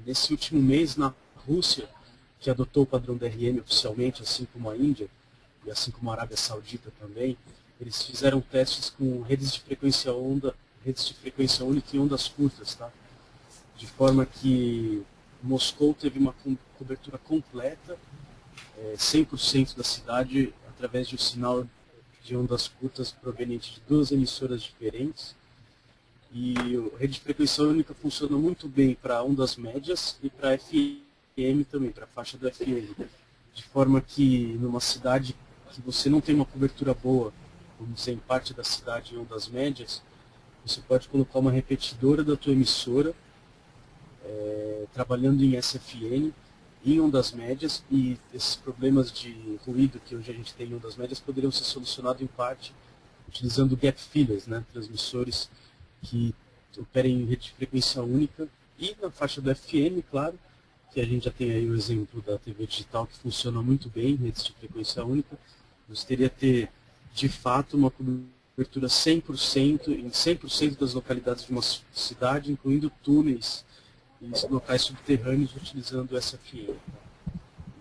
Nesse último mês, na Rússia, que adotou o padrão DRM oficialmente, assim como a Índia, e assim como a Arábia Saudita também, eles fizeram testes com redes de frequência única em ondas curtas, tá? De forma que Moscou teve uma cobertura completa, 100% da cidade, através de um sinal de ondas curtas proveniente de duas emissoras diferentes. E a rede de frequência única funciona muito bem para ondas médias e para FM também, para a faixa do FM. De forma que numa cidade que você não tem uma cobertura boa, vamos dizer, em parte da cidade em ondas médias, você pode colocar uma repetidora da tua emissora, trabalhando em SFN, em ondas médias, e esses problemas de ruído que hoje a gente tem em ondas médias poderiam ser solucionados em parte utilizando gap fillers, né, transmissores que operem em rede de frequência única, e na faixa do FM, claro, que a gente já tem aí o exemplo da TV digital que funciona muito bem em redes de frequência única. Gostaria de ter, de fato, uma cobertura 100% em 100% das localidades de uma cidade, incluindo túneis e locais subterrâneos utilizando o SFN.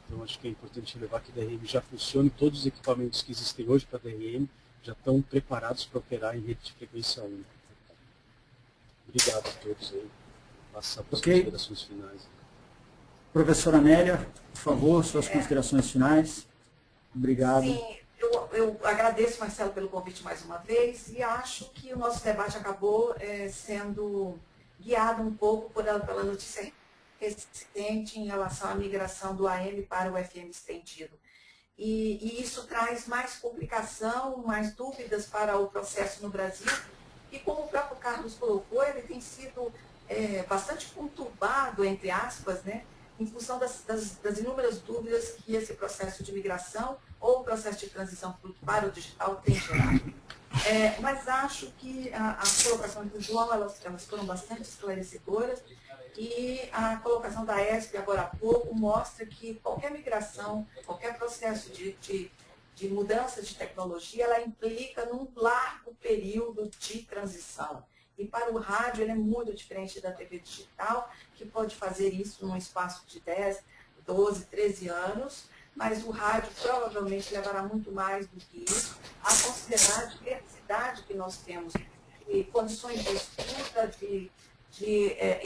Então, acho que é importante levar que o DRM já funcione, todos os equipamentos que existem hoje para DRM já estão preparados para operar em rede de frequência única. Obrigado a todos aí. Passar para as considerações finais. Professora Amélia, por favor, suas considerações finais. Obrigado. Sim, eu agradeço, Marcelo, pelo convite mais uma vez e acho que o nosso debate acabou sendo guiado um pouco pela notícia recente em relação à migração do AM para o FM estendido. E isso traz mais complicação, mais dúvidas para o processo no Brasil. E como o próprio Carlos colocou, ele tem sido bastante conturbado, entre aspas, né, em função das inúmeras dúvidas que esse processo de migração ou o processo de transição para o digital tem gerado. Mas acho que as colocações do João elas foram bastante esclarecedoras e a colocação da ESP agora há pouco mostra que qualquer migração, qualquer processo de mudança de tecnologia, ela implica num largo período de transição. E para o rádio, ele é muito diferente da TV digital, que pode fazer isso num espaço de 10, 12, 13 anos, mas o rádio provavelmente levará muito mais do que isso, a considerar a diversidade que nós temos, e condições de escuta, de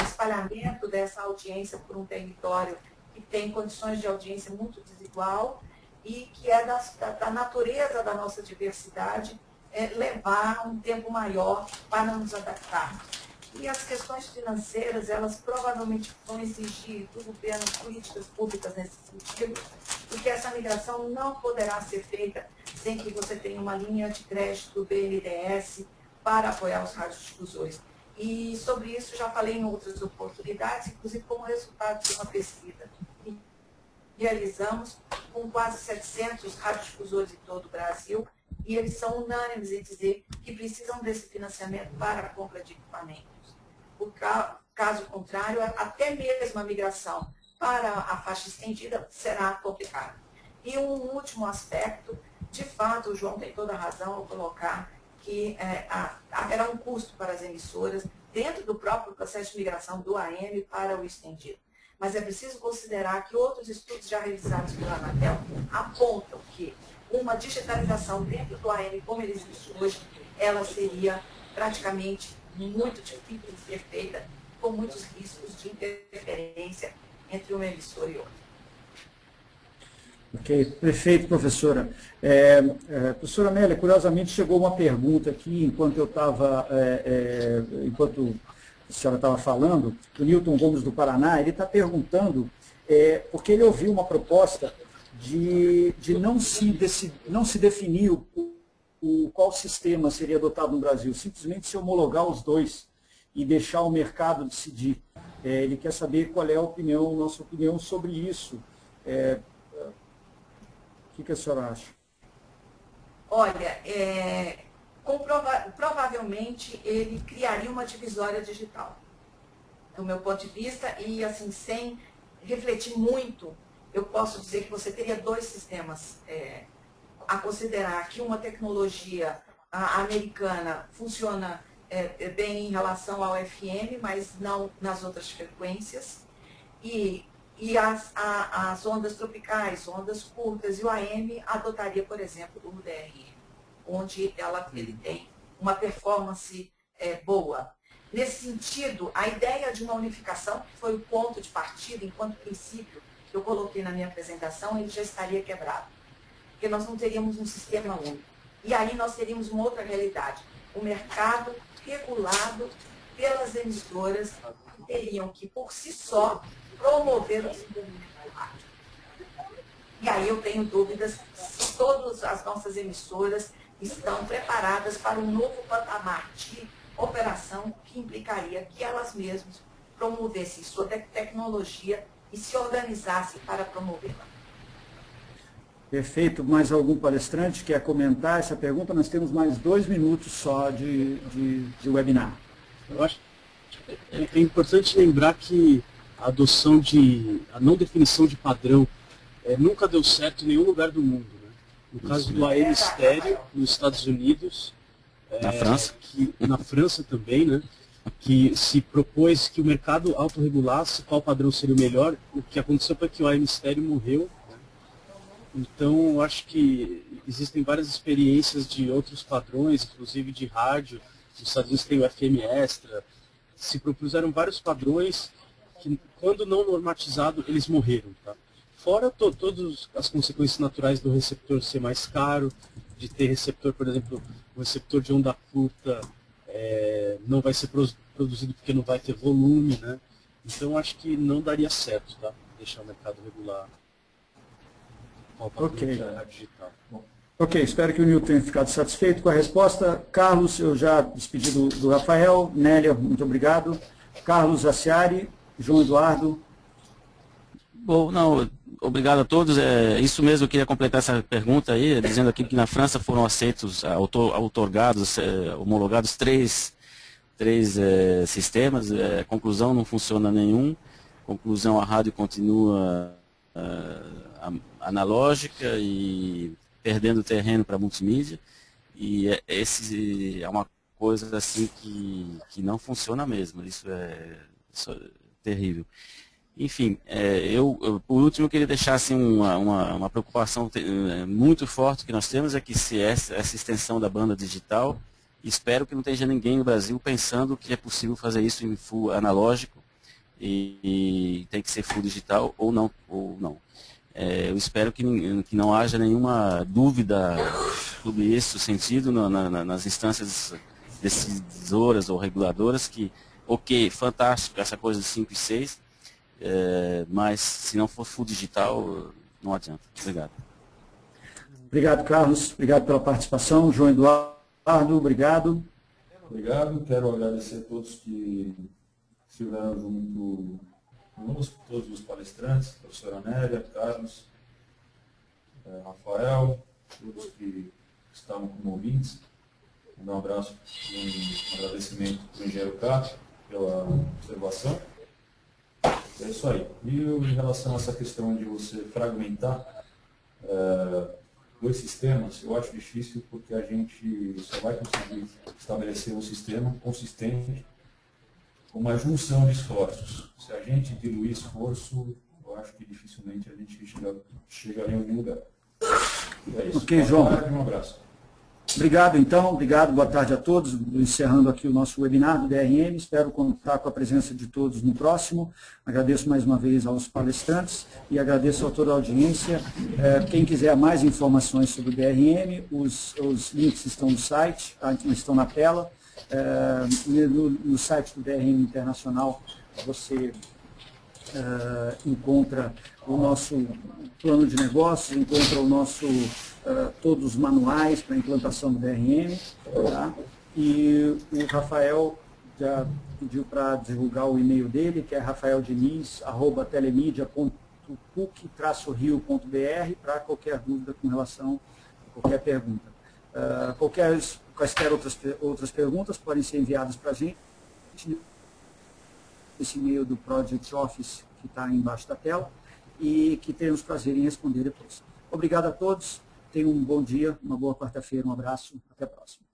espalhamento dessa audiência por um território que tem condições de audiência muito desigual e que é da natureza da nossa diversidade levar um tempo maior para nos adaptar. E as questões financeiras, elas provavelmente vão exigir do governo políticas públicas nesse sentido, porque essa migração não poderá ser feita sem que você tenha uma linha de crédito do BNDES para apoiar os radiodifusores. E sobre isso já falei em outras oportunidades, inclusive como resultado de uma pesquisa que realizamos com quase 700 radiodifusores em todo o Brasil, e eles são unânimes em dizer que precisam desse financiamento para a compra de equipamentos. Por caso contrário, até mesmo a migração para a faixa estendida será complicada. E um último aspecto, de fato, o João tem toda a razão ao colocar que haverá um custo para as emissoras dentro do próprio processo de migração do AM para o estendido. Mas é preciso considerar que outros estudos já realizados pela Anatel apontam que uma digitalização dentro do AM, como ele existe hoje, ela seria praticamente muito difícil de ser feita, com muitos riscos de interferência entre uma emissora e outra. Ok, perfeito, professora. Professora Amélia, curiosamente chegou uma pergunta aqui, enquanto eu estava, enquanto a senhora estava falando, o Newton Gomes do Paraná, ele está perguntando, porque ele ouviu uma proposta de não se definir qual sistema seria adotado no Brasil, simplesmente se homologar os dois e deixar o mercado decidir. Ele quer saber qual é a nossa opinião sobre isso. O que a senhora acha? Olha, provavelmente ele criaria uma divisória digital, do meu ponto de vista, e assim, sem refletir muito, eu posso dizer que você teria dois sistemas a considerar, que uma tecnologia americana funciona bem em relação ao FM, mas não nas outras frequências, e as ondas tropicais, ondas curtas, e o AM adotaria, por exemplo, o DRM, onde ele tem uma performance boa. Nesse sentido, a ideia de uma unificação, que foi o ponto de partida, enquanto princípio que eu coloquei na minha apresentação, ele já estaria quebrado. Porque nós não teríamos um sistema único. E aí nós teríamos uma outra realidade. O mercado regulado pelas emissoras que teriam que, por si só, promover o desenvolvimento do rádio. E aí eu tenho dúvidas se todas as nossas emissoras estão preparadas para um novo patamar de operação que implicaria que elas mesmas promovessem sua tecnologia e se organizassem para promovê-la. Perfeito. Mais algum palestrante quer comentar essa pergunta? Nós temos mais 2 minutos só de webinar. Eu acho que é importante lembrar que a não definição de padrão nunca deu certo em nenhum lugar do mundo. Né? No caso do AM estéreo, nos Estados Unidos, na França também, né? Que se propôs que o mercado autorregulasse qual padrão seria o melhor. O que aconteceu foi que o AM estéreo morreu. Né? Então, eu acho que existem várias experiências de outros padrões, inclusive de rádio. Nos Estados Unidos tem o FM Extra. Se propuseram vários padrões que, quando não normatizado, eles morreram. Tá? Fora todas as consequências naturais do receptor ser mais caro, de ter receptor, por exemplo, o receptor de onda curta não vai ser produzido porque não vai ter volume, né? Então acho que não daria certo, tá? Deixar o mercado regular qual padrão digital. Ok, espero que o Newton tenha ficado satisfeito com a resposta. Carlos, eu já despedi do Rafael. Nélia, muito obrigado. Carlos Aciari, João Eduardo. Bom, não, obrigado a todos. Isso mesmo, eu queria completar essa pergunta aí, dizendo aqui que na França foram aceitos, outorgados, homologados três sistemas. Conclusão, não funciona nenhum. Conclusão, a rádio continua analógica e perdendo terreno para multimídia. E esse é uma coisa assim que não funciona mesmo. Isso é terrível. Enfim, por último, eu queria deixar assim, uma preocupação muito forte que nós temos, é que se essa extensão da banda digital, espero que não esteja ninguém no Brasil pensando que é possível fazer isso em full analógico e tem que ser full digital ou não. Eu espero que não haja nenhuma dúvida sobre esse sentido nas instâncias decisoras ou reguladoras, que, ok, fantástico essa coisa de 5 e 6, mas se não for full digital, não adianta. Obrigado. Obrigado, Carlos. Obrigado pela participação. João Eduardo, obrigado. Obrigado. Quero agradecer a todos que estiveram junto conosco, todos os palestrantes, professora Nélia, Carlos, Rafael, todos que estavam como ouvintes. Mandar um abraço e um agradecimento para o engenheiro Cássio pela observação. É isso aí. E em relação a essa questão de você fragmentar dois sistemas, eu acho difícil, porque a gente só vai conseguir estabelecer um sistema consistente com uma junção de esforços. Se a gente diluir esforço, eu acho que dificilmente a gente chega em algum lugar. É isso. Ok, João. Boa tarde, um abraço. Obrigado, então. Obrigado, boa tarde a todos. Encerrando aqui o nosso webinar do DRM. Espero contar com a presença de todos no próximo. Agradeço mais uma vez aos palestrantes e agradeço a toda a audiência. Quem quiser mais informações sobre o DRM, os links estão no site, estão na tela. No site do DRM Internacional, você encontra o nosso plano de negócios, encontra todos os manuais para a implantação do DRM, tá? E o Rafael já pediu para divulgar o e-mail dele, que é rafaeldiniz@telemedia.puc-rio.br, para qualquer dúvida com relação a qualquer pergunta. Quaisquer outras perguntas podem ser enviadas para a gente. Esse e-mail do Project Office que está embaixo da tela e que teremos prazer em responder depois. Obrigado a todos, tenham um bom dia, uma boa quarta-feira, um abraço, até a próxima.